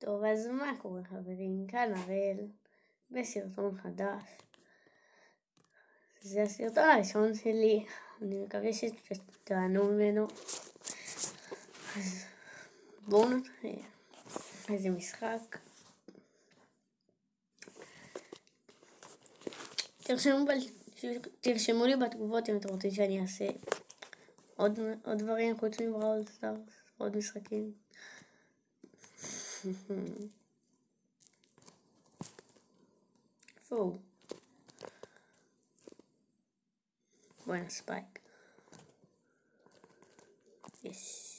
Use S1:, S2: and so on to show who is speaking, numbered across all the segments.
S1: טוב, אז מה קורה חברים? כאן הראל בסרטון חדש. זה הסרטון הראשון שלי, אני מקווה שתענו ממנו. אז בואו נתחיל. איזה משחק. תרשמו לי בתגובות אם אתם רוצים שאני אעשה עוד דברים חוץ מבראול סטארס, עוד משחקים. איפה הוא? בואי נספייק. יש.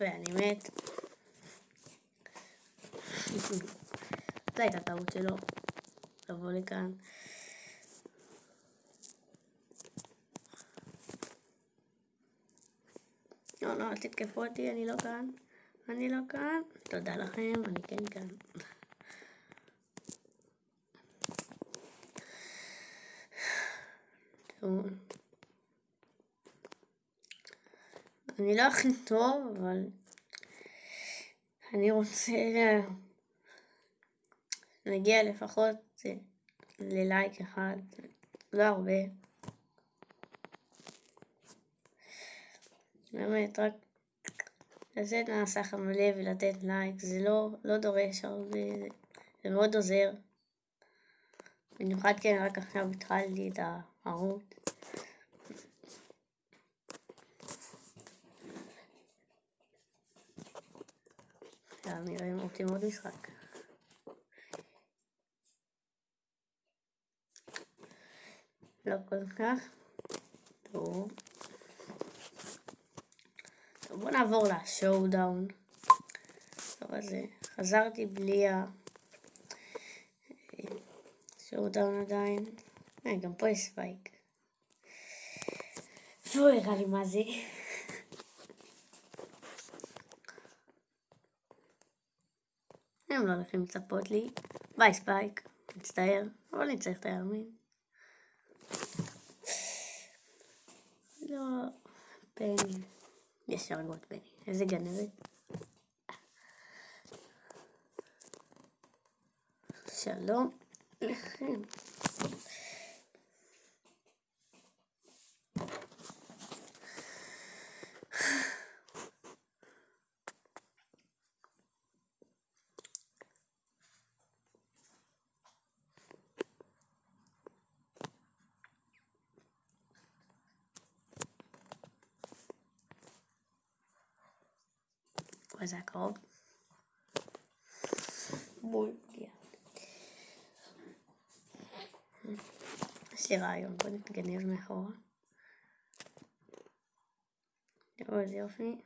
S1: ואני מת. זו הייתה טעות שלו לבוא לכאן. לא, אל תתקפו אותי, אני לא כאן. אני לא כאן. תודה לכם, אני כן כאן. אני לא הכי טוב, אבל אני רוצה להגיע לפחות ללייק אחד, לא הרבה. באמת, רק לצאת מהסך המלא ולתת לייק, זה לא דורש הרבה, זה מאוד עוזר. במיוחד כי אני רק עכשיו התחלתי את הערוץ. עכשיו נראה אם רוצים עוד משחק. לא כל כך. טוב. בואו נעבור לשואו דאון. טוב, אז חזרתי בלי שואו דאון עדיין. גם פה יש ספייק. לא הראה לי מה זה. הם לא הולכים לצפות לי. ביי ספייק. מצטער, אבל אני צריך את הימין. לא, פני. יש הרגות פני. איזה גנבת. שלום לכם. זה הקרוב. בול. יש לי רעיון, בוא נתגנב מאחורה. תראו איזה יופי.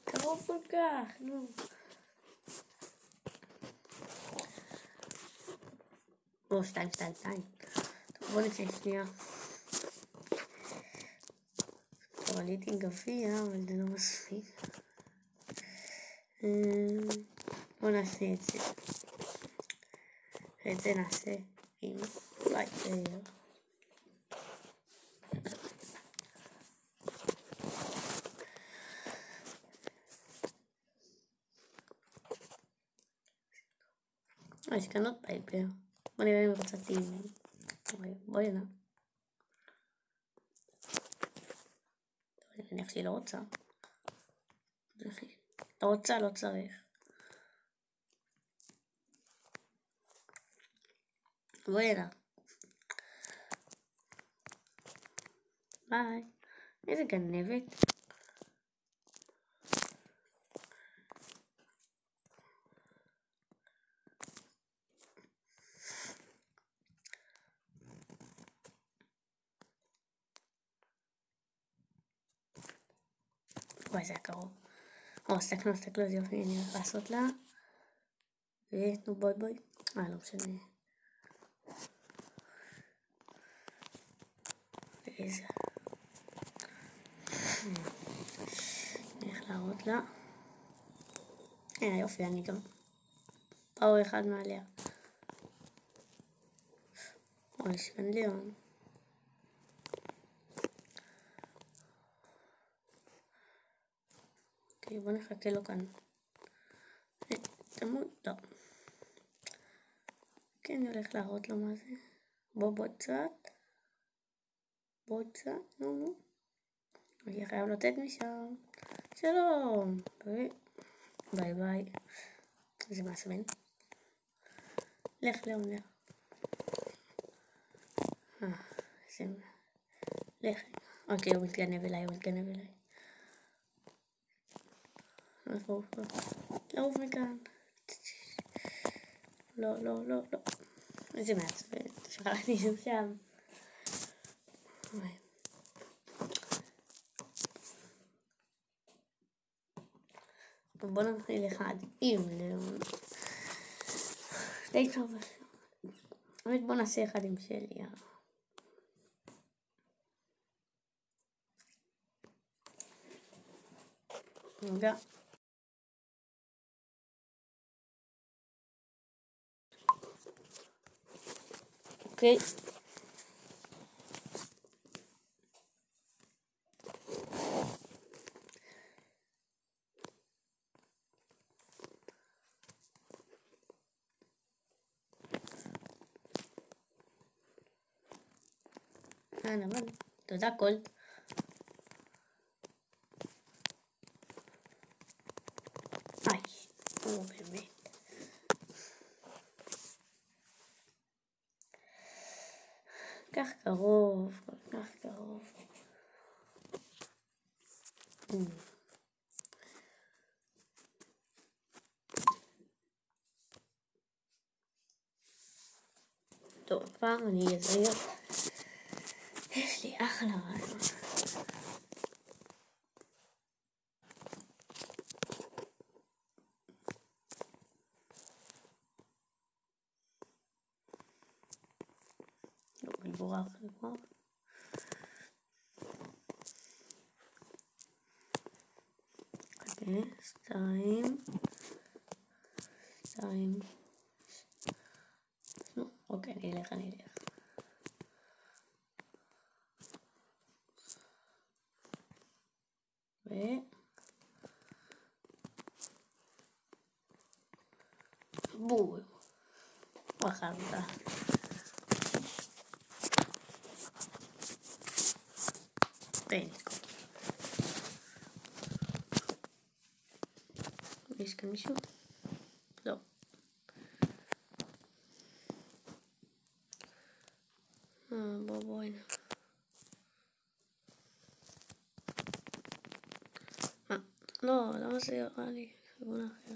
S1: קרוב כל כך, נו. או, 2. טוב, בוא נצא שנייה. טוב, עליתי גביע, אבל זה לא מספיק. בוא נעשה את זה. ואת זה נעשה עם לייטר. יש כאן עוד פייפר. בוא נראה אם רצתי. בואי הנה. אני מניח שהיא לא רוצה. לא רוצה, לא צריך. בואי הנה. ביי. איזה גנבת. וואי, זה הקרוב. סתכלו, זה יופי, אני הולך לעשות לה. נו, בואי. לא משנה. ואיזה. אני הולך להראות לה. יופי, אני גם או אחד מעליה. אוי, שפנדליון. אוקיי, בוא נחכה לו כאן. תמות, לא. כן, אני הולך להראות לו מה זה. בוא קצת. נו. אני חייב לתת משם. שלום. ביי. זה מעצבן. לך, לאון, לך. לך. אוקיי, הוא מתגנב אליי. לעוף מכאן. לא. איזה מעצבן. שכחתי שהוא שם. בוא נתחיל אחד עם לאון. די טוב. באמת בוא נעשה אחד עם שלי. רגע. אוקיי. אבל תודה קולט. באמת. כך קרוב. טוב, פעם אני אזהיר. יש לי אחלה רעיון. לא, מבורך. אוקיי, שתיים. אוקיי, אני אלך. בואו. אכלת. יש כאן מישהו? לא. בואי. לא, למה זה יראה לי? כיוון אחר.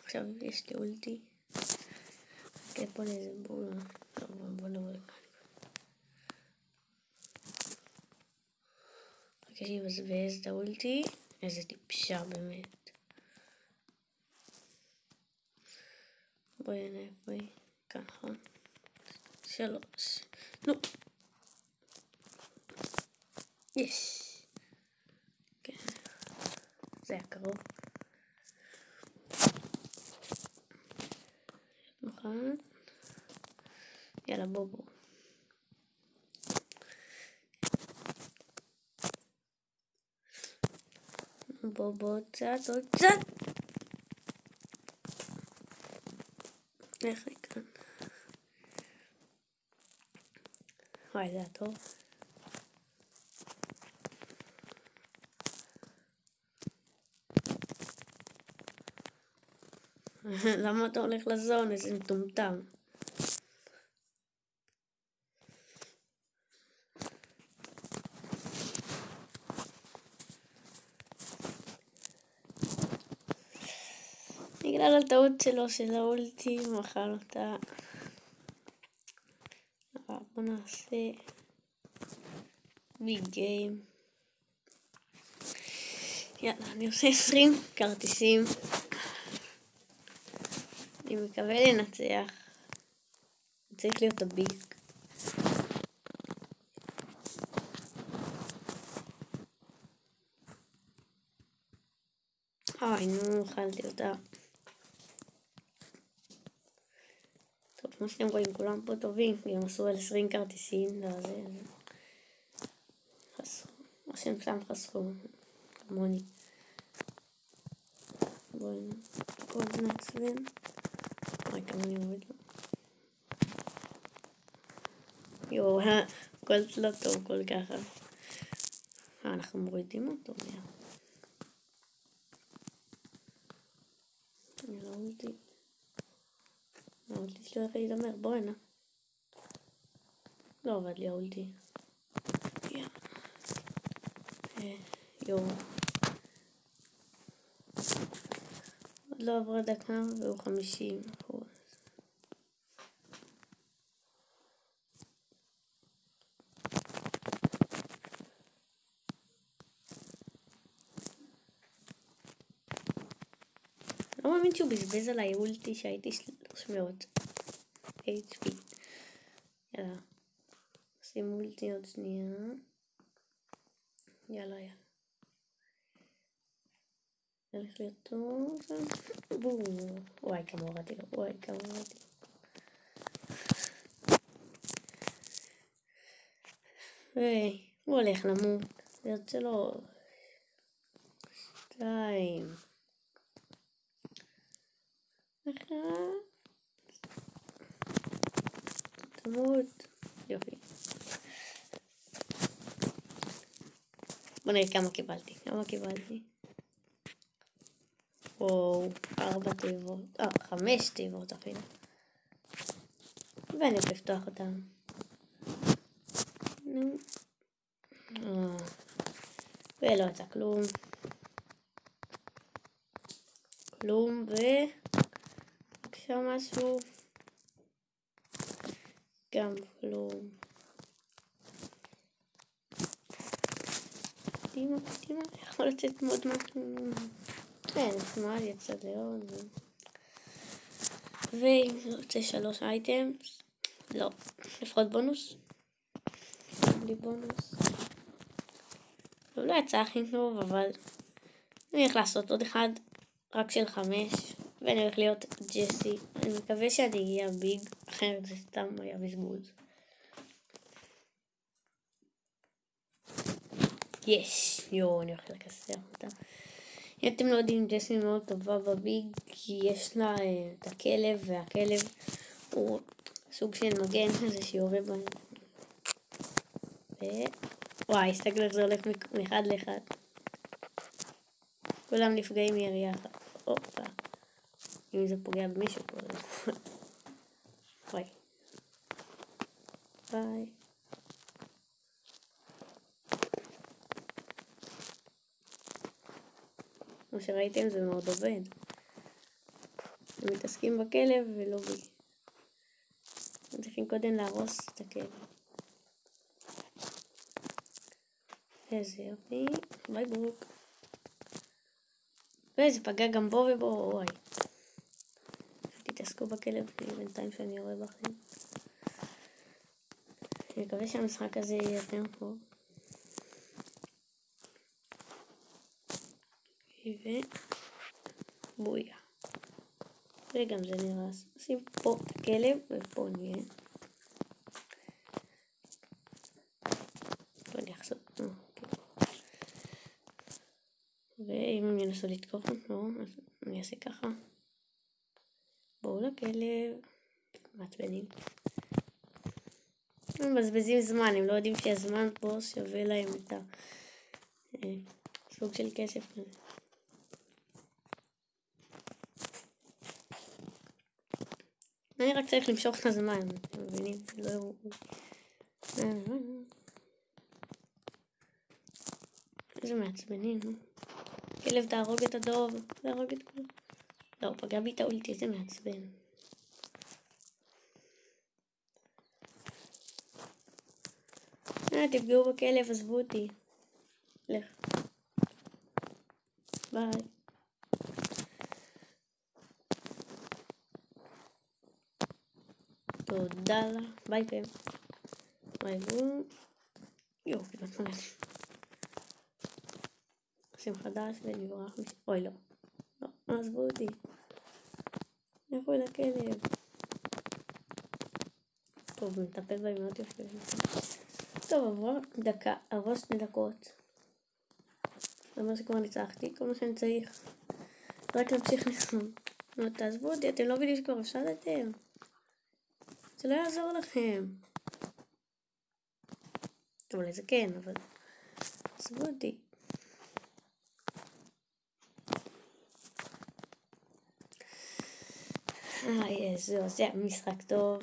S1: עכשיו יש לי אולטי. כן, פה לאיזה בול. בוא נראה. אוקיי, שיבזבז את האולטי. איזה טיפשה באמת. בואי. כאן, נכון? 3. נו. יש. כן. זה היה קרוב. נכון. יאללה, בוא. בוא, עוד קצת. איך כאן. וואי, זה היה טוב. למה אתה הולך לזון? איזה מטומטם. בגלל הטעות שלו של האולטי, מחל אותה. בוא נעשה ביג גיים. יאללה, אני עושה 20 כרטיסים. אני מקווה לנצח. צריך להיות הביג. אוי, נו, אכלתי אותה. טוב, כמו שאתם רואים, כולם פה טובים, הם עשו על 20 כרטיסים, לא, זה... חסכו, מה שהם שם חסכו, כמוני. בואי, כל זה נעצבן. אוי, כמוני מוריד לו. יואו, הכל לא טוב כל ככה. אנחנו מורידים אותו, אני לא ראיתי. האולטי שלו איך להיגמר, בואי נא. לא עובד לי האולטי. יואו. עוד לא עברה דקה והוא 50%. לא מאמין שהוא בזבז עליי אולטי שהייתי 300 HP. יאללה. עושים אולטי עוד שנייה. יאללה. הולך להיות טוב. בואו. וואי כמה הורדתי לו. וואי כמה הורדתי לו. הוא הולך למות. זה יוצא לו. 2. תמות. יופי. בוא נראה כמה קיבלתי. וואו, 4 תיבות. 5 תיבות אפילו. ואני הולך לפתוח אותם. נו. ולא יצא כלום. בבקשה משהו. גם כלום. קדימה, יכול לצאת מאוד משהו. נחמד, יצא לעוד. ואם זה יוצא 3 אייטמס, לא, לפחות בונוס. בלי בונוס. לא יצא הכי טוב, אבל אני הולך לעשות עוד אחד, רק של 5, ואני הולך להיות ג'סי. אני מקווה שאני אגיע ביג, אחרת זה סתם היה בזבוז. יואו, אני הולך לקסר אותה. אם אתם לא יודעים, ג'סי מאוד טובה בביג, כי יש לה את הכלב, והכלב הוא סוג של מגן כזה שיורה בהם. וואי, הסתכל איך זה הולך מאחד לאחד. כולם נפגעים מירייה אחת. הופה. אם זה פוגע במישהו פה. וואי. ביי. כמו שראיתם זה מאוד עובד. הם מתעסקים בכלב ולא בי. הם צריכים קודם להרוס את הכלב. איזה יופי. ביי ברוק. וזה פגע גם בו ובו. וואי. תתעסקו בכלב בינתיים שאני יורה בכם. אני מקווה שהמשחק הזה יהיה יותר טוב. ובויה. וגם זה נראה. נשים פה את הכלב ופה נהיה. בוא נחזור. ואם הם ינסו לתקוף אותו, אז אני אעשה ככה. בואו לכלב. מעצבנים. הם מבזבזים זמן, הם לא יודעים שהזמן פה שווה להם את הסוג של כסף. אני רק צריך למשוך את הזמן, אתם מבינים? לא יראו. איזה מעצבנים, כלב תהרוג את הדוב, תהרוג את כולם. לא, פגע בי את האולטי, איזה מעצבן. תפגעו בכלב, עזבו אותי. לך. ביי. תודה לה. ביי פם. ביי בום. יואו, כמעט מלך. עושים חדש ונברח. אוי לא. עזבו אותי. לכו לכלב. טוב, מטפל בהם מאוד יפה. טוב, עברו 2 דקות. זה אומר שכבר ניצחתי, כל מה שאני צריך. רק להמשיך לסום. תעזבו אותי, אתם לא מבינים שכבר הפסדתם. זה לא יעזור לכם. טוב, אולי זה כן, אבל... עזבו אותי. זהו, זה משחק טוב.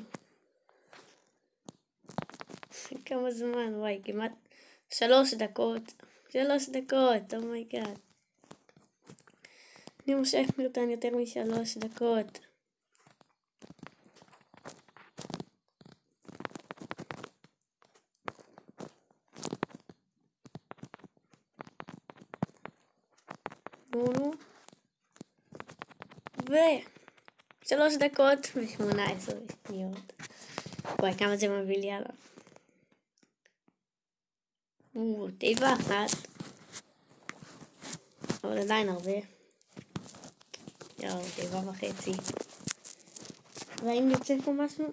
S1: כמה זמן, וואי, כמעט 3 דקות. 3 דקות, אומייגאד. אני מושך מיותן יותר מ3 דקות. נו. 3 דקות ו18 שניות. וואי, כמה זה מביא לי עליו. תיבה אחת. אבל עדיין הרבה. יאו, תיבה וחצי. והאם יוצא פה משהו?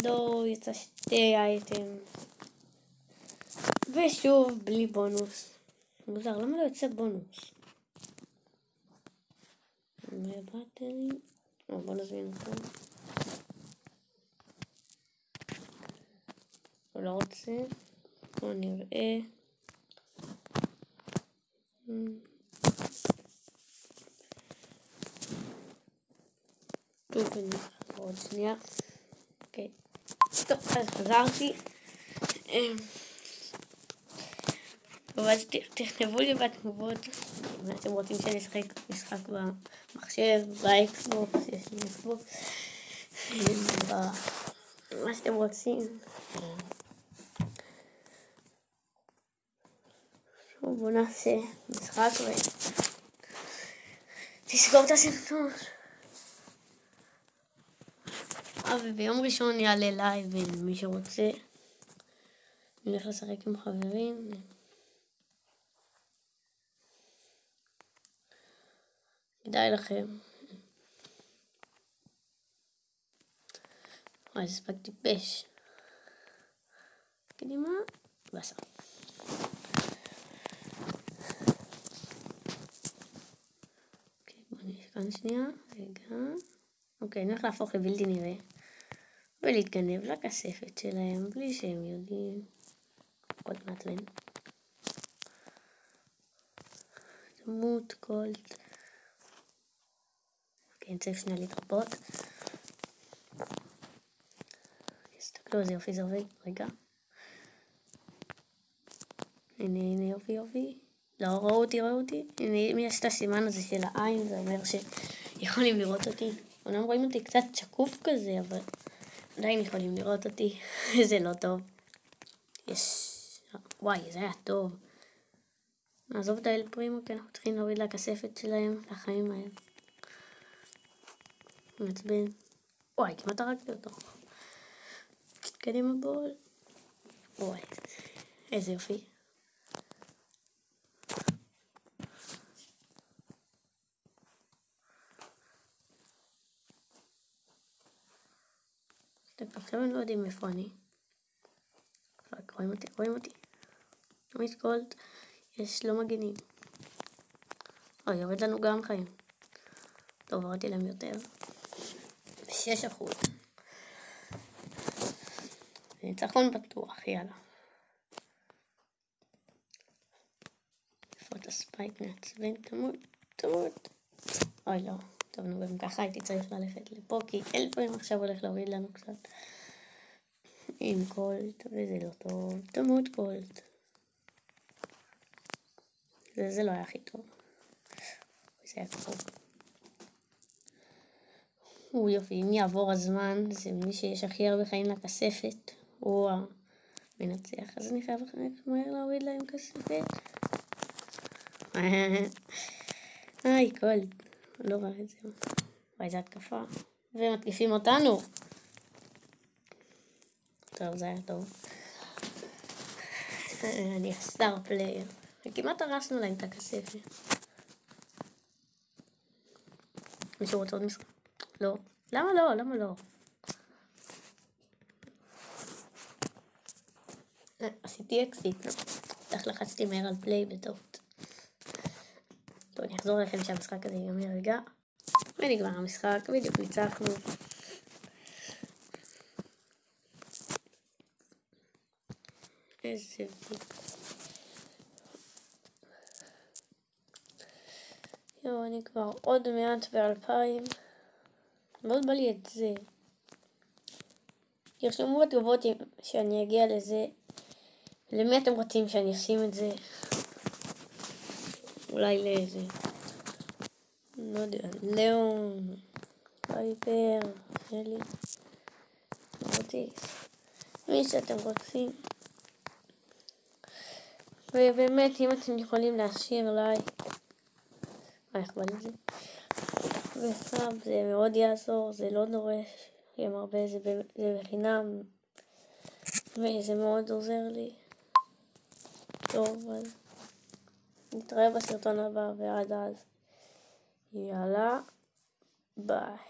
S1: לא, יצא 2 אייטם. ושוב, בלי בונוס. מוזר, למה לא יוצא בונוס? מבטלי. בוא נזמין אותו. הוא לא רוצה. בוא נראה. טוב, עוד שנייה. אוקיי. טוב, אז חזרתי. טוב, אז תכתבו לי בתגובות אם אתם רוצים שאני אשחק משחק במחשב, באקסבוקס, יש לי אקסבוקס, מה שאתם רוצים. בואו נעשה משחק ותסגור את הסרטון. וביום ראשון יעלה לייב בין מי שרוצה. אני הולך לשחק עם חברים. כדאי לכם. וואי, זה ספק טיפש. קדימה. בסדר. אוקיי, בוא נשכן שנייה. רגע. אוקיי, אני הולך להפוך לבלתי נראה. ולהתגנב לכספת שלהם בלי שהם יודעים. עוד מעט להם. דמות קולט. כן, צריך שנייה להתרפות. תסתכלו, זה יופי, זה עובד. רגע. הנה, יופי, יופי. לא, ראו אותי. הנה, אם יש את הסימן הזה של העין, זה אומר שיכולים לראות אותי. אומנם רואים אותי קצת שקוף כזה, אבל עדיין יכולים לראות אותי. זה לא טוב. וואי, זה היה טוב. נעזוב את האל פרימו, כי אנחנו צריכים להוריד לכספת שלהם לחיים האלה. מעצבן. וואי, כמעט הרגתי אותו. קדימה בול. וואי, איזה יופי. עכשיו הם לא יודעים איפה אני. רואים אותי. תמיד קולט. יש לא מגנים. אוי, יורד לנו גם חיים. טוב, הורדתי להם יותר. 6%. ניצחון בטוח, יאללה. איפה את הספייק מעצבן? תמות. אוי, לא. טוב, נו, גם ככה הייתי צריך ללכת לפה, כי אלפים עכשיו הולך להוריד לנו קצת. עם קולט, וזה לא טוב. תמות קולט. זה לא היה הכי טוב. זה היה קרוב. יופי, אם יעבור הזמן, זה מי שיש הכי הרבה חיים לכספת. הוא המנצח. אז אני חייב מהר להוריד להם כספת. היי, קולט. לא ראה את זה. וואי, זה התקפה. ומתקיפים אותנו. טוב, זה היה טוב. אני סטאר פלייר. וכמעט הרסנו להם את הכספת. מישהו רוצה עוד משחק? לא. למה לא? למה לא? עשיתי אקסיט. איך לחצתי מהר על פליי בטעות. טוב, אני אחזור לכם שהמשחק הזה ייגמר רגע. ונגמר המשחק, בדיוק ניצחנו. איזה בדיוק. יואו, אני כבר עוד מעט ב-2000. מאוד בא לי את זה. תרשמו בתגובות שאני אגיע לזה. למי אתם רוצים שאני אשים את זה? אולי לאיזה, לא יודע, לאון, פייפר, שלי, רוטיס, מי שאתם רוצים. ובאמת, אם אתם יכולים להשאיר לייק, איך בא לזה? וסאב, זה מאוד יעזור, זה לא דורש גם הרבה, זה בחינם, וזה מאוד עוזר לי. טוב, אז נתראה בסרטון הבא, ועד אז, יאללה, ביי.